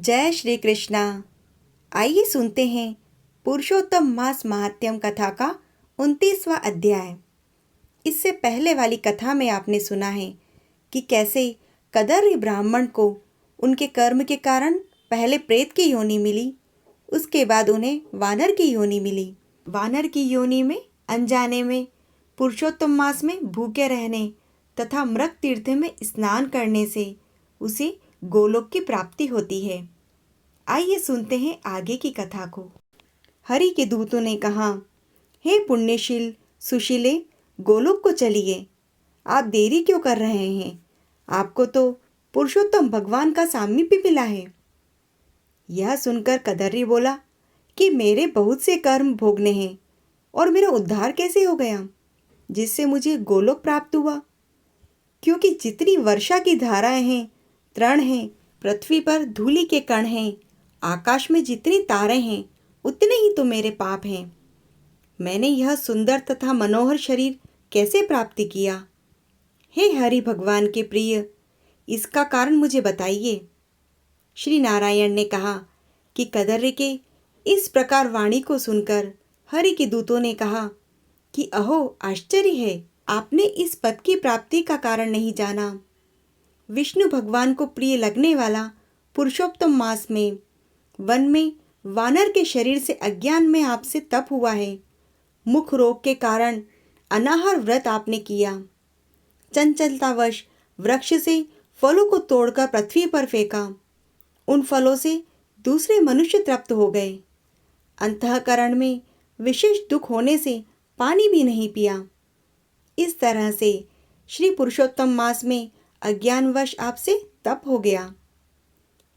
जय श्री कृष्णा। आइए सुनते हैं पुरुषोत्तम मास महात्म्यम कथा का 29वां अध्याय। इससे पहले वाली कथा में आपने सुना है कि कैसे कदर्य ब्राह्मण को उनके कर्म के कारण पहले प्रेत की योनि मिली, उसके बाद उन्हें वानर की योनि मिली। वानर की योनि में अनजाने में पुरुषोत्तम मास में भूखे रहने तथा मृग तीर्थ में स्नान करने से उसे गोलोक की प्राप्ति होती है। आइए सुनते हैं आगे की कथा को। हरि के दूतों ने कहा, हे पुण्यशील सुशीले, गोलोक को चलिए। आप देरी क्यों कर रहे हैं? आपको तो पुरुषोत्तम भगवान का सामीप्य मिला है। यह सुनकर कदर्य बोला कि मेरे बहुत से कर्म भोगने हैं और मेरा उद्धार कैसे हो गया जिससे मुझे गोलोक प्राप्त हुआ? क्योंकि जितनी वर्षा की धाराएं हैं, तृण हैं, पृथ्वी पर धूलि के कण हैं, आकाश में जितनी तारे हैं, उतने ही तो मेरे पाप हैं। मैंने यह सुंदर तथा मनोहर शरीर कैसे प्राप्त किया? हे हरि भगवान के प्रिय, इसका कारण मुझे बताइए। श्री नारायण ने कहा कि कदर्य के इस प्रकार वाणी को सुनकर हरि के दूतों ने कहा कि अहो आश्चर्य है, आपने इस पद की प्राप्ति का कारण नहीं जाना। विष्णु भगवान को प्रिय लगने वाला पुरुषोत्तम मास में वन में वानर के शरीर से अज्ञान में आपसे तप हुआ है। मुख रोग के कारण अनाहार व्रत आपने किया। चंचलतावश वृक्ष से फलों को तोड़कर पृथ्वी पर फेंका। उन फलों से दूसरे मनुष्य तृप्त हो गए। अंतःकरण में विशेष दुख होने से पानी भी नहीं पिया। इस तरह से श्री पुरुषोत्तम मास में अज्ञानवश आपसे तप हो गया।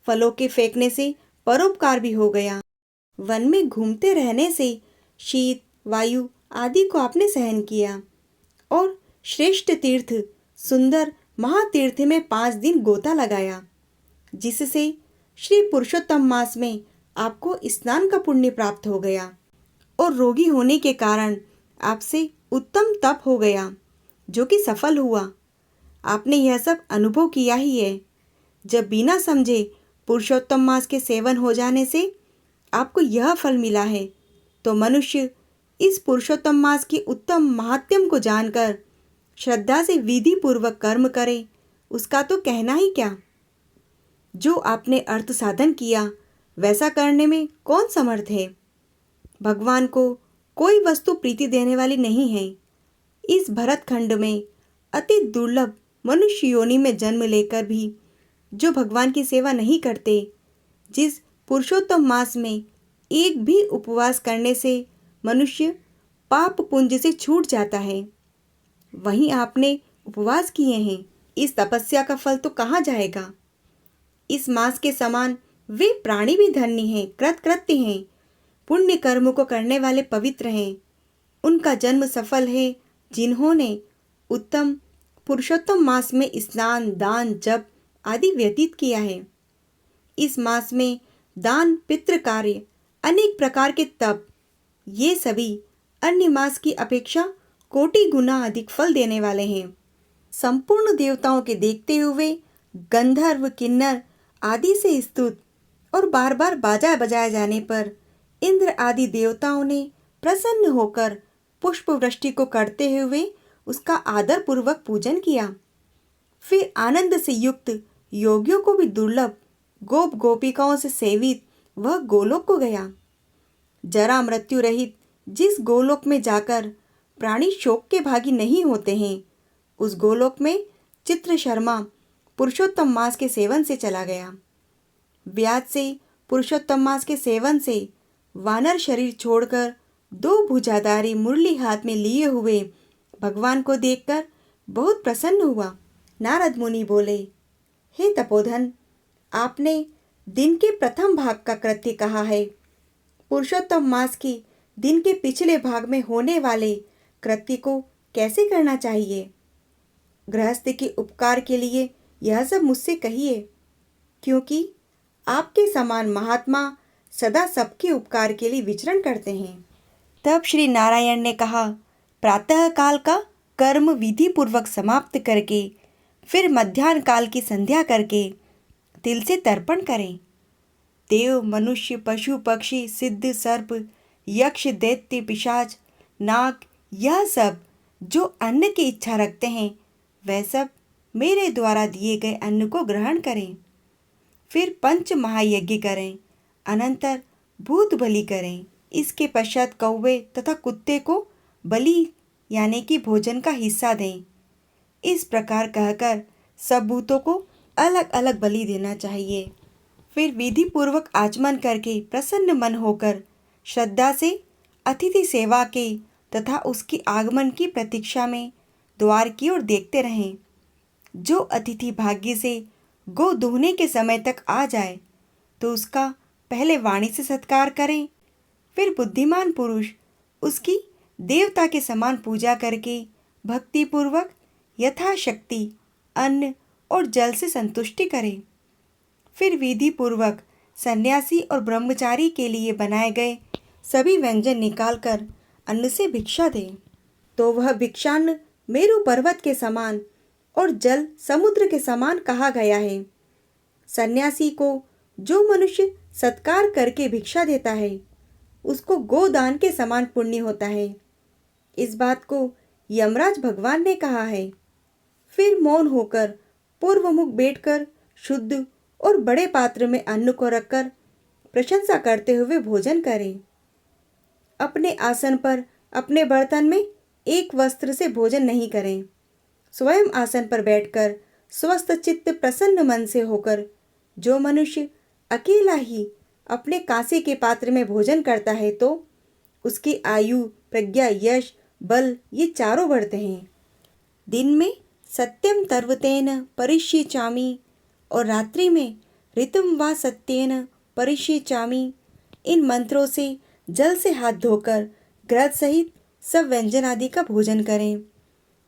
फलों के फेंकने से परोपकार भी हो गया। वन में घूमते रहने से शीत वायु आदि को आपने सहन किया और श्रेष्ठ तीर्थ सुंदर महातीर्थ में 5 दिन गोता लगाया, जिससे श्री पुरुषोत्तम मास में आपको स्नान का पुण्य प्राप्त हो गया और रोगी होने के कारण आपसे उत्तम तप हो गया जो कि सफल हुआ। आपने यह सब अनुभव किया ही है। जब बिना समझे पुरुषोत्तम मास के सेवन हो जाने से आपको यह फल मिला है, तो मनुष्य इस पुरुषोत्तम मास की उत्तम महात्म्यम को जानकर श्रद्धा से विधि पूर्वक कर्म करे, उसका तो कहना ही क्या। जो आपने अर्थ साधन किया वैसा करने में कौन समर्थ है? भगवान को कोई वस्तु प्रीति देने वाली नहीं है। इस भरत खंड में अति दुर्लभ मनुष्य योनि में जन्म लेकर भी जो भगवान की सेवा नहीं करते, जिस पुरुषोत्तम मास में एक भी उपवास करने से मनुष्य पाप पुंज से छूट जाता है, वहीं आपने उपवास किए हैं। इस तपस्या का फल तो कहाँ जाएगा? इस मास के समान वे प्राणी भी धन्य हैं, कृतकृत्य हैं, पुण्य कर्म को करने वाले पवित्र हैं। उनका जन्म सफल है जिन्होंने उत्तम पुरुषोत्तम मास में स्नान दान जप आदि व्यतीत किया है। इस मास में दान पितृ कार्य अनेक प्रकार के तप, ये सभी अन्य मास की अपेक्षा कोटि गुना अधिक फल देने वाले हैं। संपूर्ण देवताओं के देखते हुए गंधर्व किन्नर आदि से स्तुत और बार बार बाजा बजाए जाने पर इंद्र आदि देवताओं ने प्रसन्न होकर पुष्प वृष्टि को करते हुए उसका आदर पूर्वक पूजन किया। फिर आनंद से युक्त योगियों को भी दुर्लभ गोप गोपिकाओं से सेवित वह गोलोक को गया। जरा मृत्यु रहित जिस गोलोक में जाकर प्राणी शोक के भागी नहीं होते हैं, उस गोलोक में चित्र शर्मा पुरुषोत्तम मास के सेवन से चला गया। व्याज से पुरुषोत्तम मास के सेवन से वानर शरीर छोड़कर 2 भुजाधारी मुरली हाथ में लिए हुए भगवान को देखकर बहुत प्रसन्न हुआ। नारद मुनि बोले, हे तपोधन, आपने दिन के प्रथम भाग का कृत्य कहा है। पुरुषोत्तम मास की दिन के पिछले भाग में होने वाले कृत्य को कैसे करना चाहिए? गृहस्थ के उपकार के लिए यह सब मुझसे कहिए, क्योंकि आपके समान महात्मा सदा सबके उपकार के लिए विचरण करते हैं। तब श्री नारायण ने कहा, प्रातः काल का कर्म विधि पूर्वक समाप्त करके फिर मध्याह्न काल की संध्या करके तिल से तर्पण करें। देव, मनुष्य, पशु, पक्षी, सिद्ध, सर्प, यक्ष, दैत्य, पिशाच, नाग, यह सब जो अन्न की इच्छा रखते हैं वह सब मेरे द्वारा दिए गए अन्न को ग्रहण करें। फिर पंच महायज्ञ करें, अनंतर भूत बलि करें। इसके पश्चात कौवे तथा कुत्ते को बलि यानी कि भोजन का हिस्सा दें। इस प्रकार कहकर सब भूतों को अलग अलग बलि देना चाहिए। फिर विधि पूर्वक आचमन करके प्रसन्न मन होकर श्रद्धा से अतिथि सेवा के तथा उसकी आगमन की प्रतीक्षा में द्वार की ओर देखते रहें। जो अतिथि भाग्य से गो दूहने के समय तक आ जाए तो उसका पहले वाणी से सत्कार करें। फिर बुद्धिमान पुरुष उसकी देवता के समान पूजा करके भक्तिपूर्वक यथाशक्ति अन्न और जल से संतुष्टि करें। फिर विधि पूर्वक सन्यासी और ब्रह्मचारी के लिए बनाए गए सभी व्यंजन निकालकर अन्न से भिक्षा दें, तो वह भिक्षान्न मेरु पर्वत के समान और जल समुद्र के समान कहा गया है। सन्यासी को जो मनुष्य सत्कार करके भिक्षा देता है उसको गोदान के समान पुण्य होता है। इस बात को यमराज भगवान ने कहा है। फिर मौन होकर पूर्वमुख बैठकर शुद्ध और बड़े पात्र में अन्न को रखकर प्रशंसा करते हुए भोजन करें। अपने आसन पर अपने बर्तन में एक वस्त्र से भोजन नहीं करें। स्वयं आसन पर बैठकर स्वस्थ चित्त प्रसन्न मन से होकर जो मनुष्य अकेला ही अपने कांसे के पात्र में भोजन करता है तो उसकी आयु, प्रज्ञा, यश, बल ये चारों बढ़ते हैं। दिन में सत्यम तर्वतेन परिष्येचामि और रात्रि में ऋतम वा सत्येन परिष्येचामि। इन मंत्रों से जल से हाथ धोकर घृत सहित सब व्यंजन आदि का भोजन करें।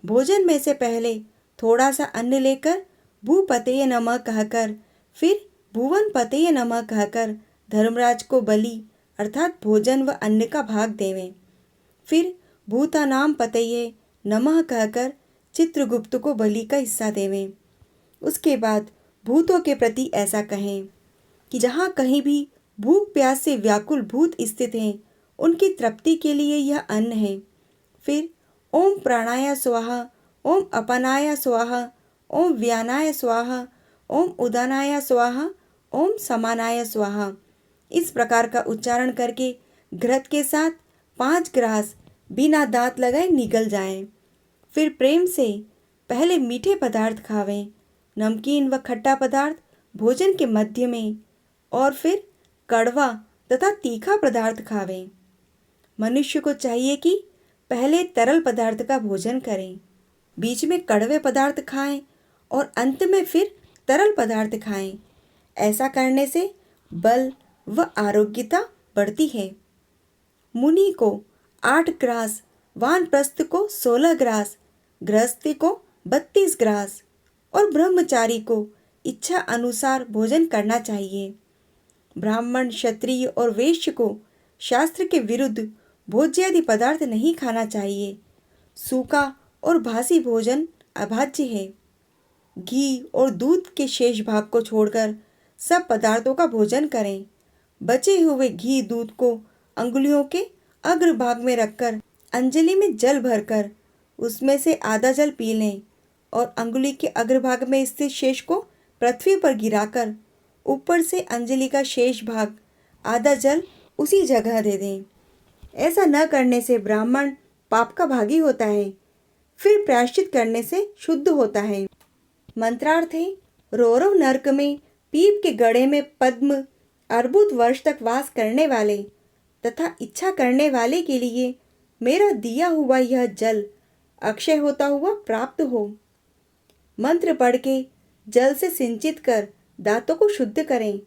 भोजन में से पहले थोड़ा सा अन्न लेकर भूपतये नमः कहकर फिर भुवन पतये नमः कहकर धर्मराज को बलि अर्थात भोजन व अन्न का भाग देवें। फिर भूतानाम पतये नमः कहकर चित्रगुप्त को बलि का हिस्सा देवें। उसके बाद भूतों के प्रति ऐसा कहें कि जहाँ कहीं भी भूख प्यास से व्याकुल भूत स्थित हैं उनकी तृप्ति के लिए यह अन्न है। फिर ओम प्राणाय स्वाहा, ओम अपानाय स्वाहा, ओम व्यानाय स्वाहा, ओम उदानाय स्वाहा, ओम समानाय स्वाहा इस प्रकार का उच्चारण करके घृत के साथ 5 ग्रास बिना दांत लगाए निगल जाएं। फिर प्रेम से पहले मीठे पदार्थ खावें, नमकीन व खट्टा पदार्थ भोजन के मध्य में और फिर कड़वा तथा तीखा पदार्थ खावें। मनुष्य को चाहिए कि पहले तरल पदार्थ का भोजन करें, बीच में कड़वे पदार्थ खाएं और अंत में फिर तरल पदार्थ खाएं। ऐसा करने से बल व आरोग्यता बढ़ती है। मुनि को 8 ग्रास, वानप्रस्थ को 16 ग्रास, गृहस्थी को 32 ग्रास और ब्रह्मचारी को इच्छा अनुसार भोजन करना चाहिए। ब्राह्मण, क्षत्रिय और वैश्य को शास्त्र के विरुद्ध भोज्यादि पदार्थ नहीं खाना चाहिए। सूखा और भासी भोजन अभाज्य है। घी और दूध के शेष भाग को छोड़कर सब पदार्थों का भोजन करें। बचे हुए घी दूध को अंगुलियों के अग्रभाग में रखकर अंजलि में जल भरकर उसमें से आधा जल पी लें और अंगुली के अग्रभाग में स्थित शेष को पृथ्वी पर गिराकर ऊपर से अंजलि का शेष भाग आधा जल उसी जगह दे दें। ऐसा न करने से ब्राह्मण पाप का भागी होता है, फिर प्रायश्चित करने से शुद्ध होता है। मंत्रार्थ है, रौरव नरक में पीप के गड़े में पद्म अर्बुद वर्ष तक वास करने वाले तथा इच्छा करने वाले के लिए मेरा दिया हुआ यह जल अक्षय होता हुआ प्राप्त हो। मंत्र पढ़ के जल से सिंचित कर दांतों को शुद्ध करें,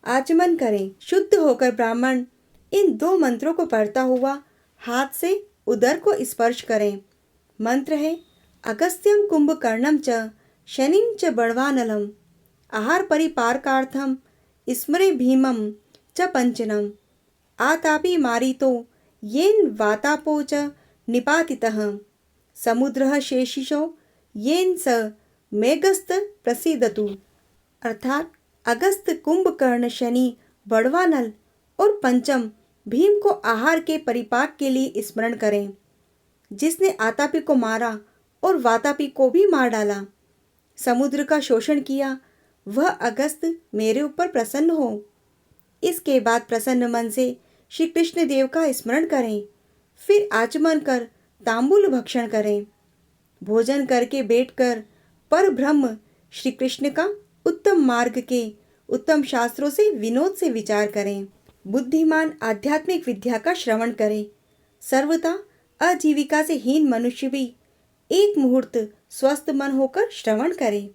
आचमन करें। शुद्ध होकर ब्राह्मण इन 2 मंत्रों को पढ़ता हुआ हाथ से उदर को स्पर्श करें। मंत्र है, अगस्त्यम कुंभकर्णम च शनिम च बड़वानलम आहार परिपारकार्थम स्मरे भीमम च पंचनम आतापि मारितो येन वातापो च निपातितः समुद्रः शेषिशो येन स मेघस्त प्रसीदतु। अर्थात अगस्त, कुंभकर्ण, शनि बड़वा नल और पंचम भीम को आहार के परिपाक के लिए स्मरण करें, जिसने आतापी को मारा और वातापी को भी मार डाला, समुद्र का शोषण किया, वह अगस्त मेरे ऊपर प्रसन्न हो। इसके बाद प्रसन्न मन से श्री कृष्ण देव का स्मरण करें, फिर आचमन कर तांबूल भक्षण करें। भोजन करके बैठकर पर ब्रह्म श्री कृष्ण का उत्तम मार्ग के उत्तम शास्त्रों से विनोद से विचार करें। बुद्धिमान आध्यात्मिक विद्या का श्रवण करें। सर्वथा आजीविका से हीन मनुष्य भी एक मुहूर्त स्वस्थ मन होकर श्रवण करे।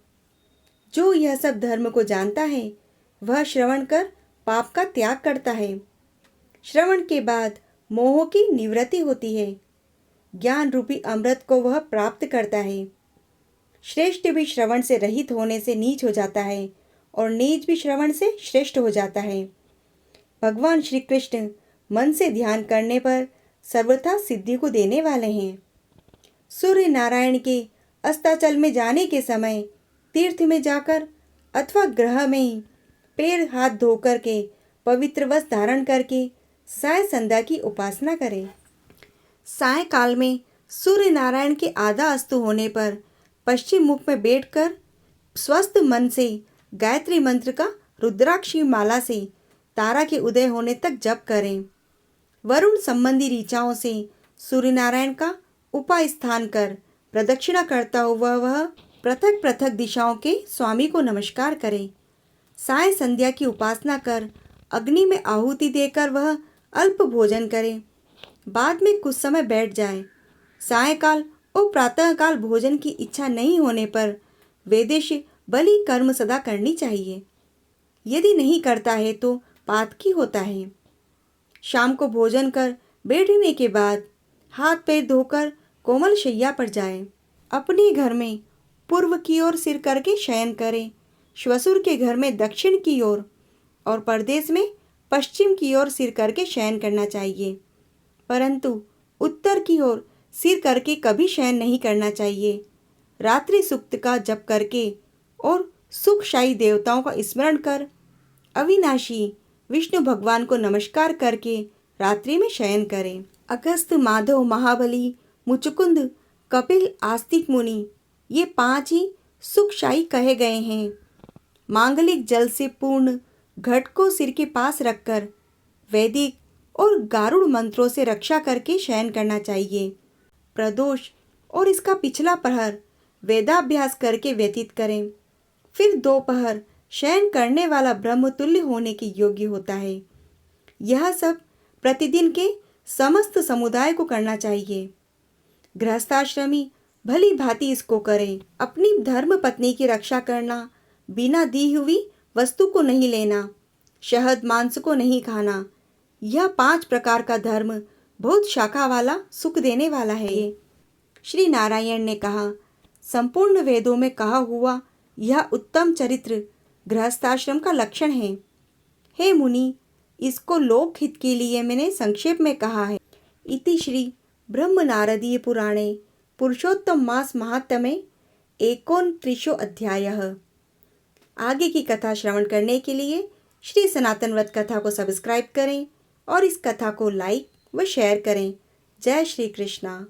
जो यह सब धर्म को जानता है वह श्रवण कर पाप का त्याग करता है। श्रवण के बाद मोह की निवृत्ति होती है। ज्ञान रूपी अमृत को वह प्राप्त करता है। श्रेष्ठ भी श्रवण से रहित होने से नीच हो जाता है और नीच भी श्रवण से श्रेष्ठ हो जाता है। भगवान श्री कृष्ण मन से ध्यान करने पर सर्वथा सिद्धि को देने वाले हैं। सूर्य नारायण के अस्ताचल में जाने के समय तीर्थ में जाकर अथवा ग्रह में ही पैर हाथ धोकर के पवित्र वस्त्र धारण करके साय संध्या की उपासना करें। सायकाल में सूर्य नारायण के आधा अस्तु होने पर पश्चिम मुख में बैठकर स्वस्थ मन से गायत्री मंत्र का रुद्राक्षी माला से तारा के उदय होने तक जप करें। वरुण संबंधी ऋचाओं से सूर्य नारायण का उपास्थान कर प्रदक्षिणा करता हुआ वह पृथक पृथक दिशाओं के स्वामी को नमस्कार करे। साय संध्या की उपासना कर अग्नि में आहुति देकर वह अल्प भोजन करे। बाद में कुछ समय बैठ जाए। सायकाल और प्रातःकाल भोजन की इच्छा नहीं होने पर वेदेश बलि कर्म सदा करनी चाहिए। यदि नहीं करता है तो पातकी होता है। शाम को भोजन कर बैठने के बाद हाथ पैर धोकर कोमल शैया पर जाए। अपने घर में पूर्व की ओर सिर करके शयन करें। श्वशुर के घर में दक्षिण की ओर और परदेश में पश्चिम की ओर सिर करके शयन करना चाहिए, परंतु उत्तर की ओर सिर करके कभी शयन नहीं करना चाहिए। रात्रि सूक्त का जप करके और सुखशायी देवताओं का स्मरण कर अविनाशी विष्णु भगवान को नमस्कार करके रात्रि में शयन करें। अगस्त, माधव, महाबली, मुचुकुंद, कपिल, आस्तिक मुनि ये 5 ही सुखशायी कहे गए हैं। मांगलिक जल से पूर्ण घट को सिर के पास रखकर वैदिक और गारुड़ मंत्रों से रक्षा करके शयन करना चाहिए। प्रदोष और इसका पिछला प्रहर वेदाभ्यास करके व्यतीत करें। फिर दोपहर शयन करने वाला ब्रह्मतुल्य होने के योग्य होता है। यह सब प्रतिदिन के समस्त समुदाय को करना चाहिए। गृहस्थाश्रमी भली भांति इसको करें। अपनी धर्म पत्नी की रक्षा करना, बिना दी हुई वस्तु को नहीं लेना, शहद मांस को नहीं खाना, यह 5 प्रकार का धर्म बहुत शाखा वाला सुख देने वाला है। ये श्री नारायण ने कहा, संपूर्ण वेदों में कहा हुआ यह उत्तम चरित्र गृहस्थाश्रम का लक्षण है। हे मुनि, इसको लोक हित के लिए मैंने संक्षेप में कहा है। इति श्री ब्रह्म नारदीय पुराणे पुरुषोत्तम मास महात्म्ये 29 अध्यायः। आगे की कथा श्रवण करने के लिए श्री सनातन व्रत कथा को सब्सक्राइब करें और इस कथा को लाइक व शेयर करें। जय श्री कृष्णा।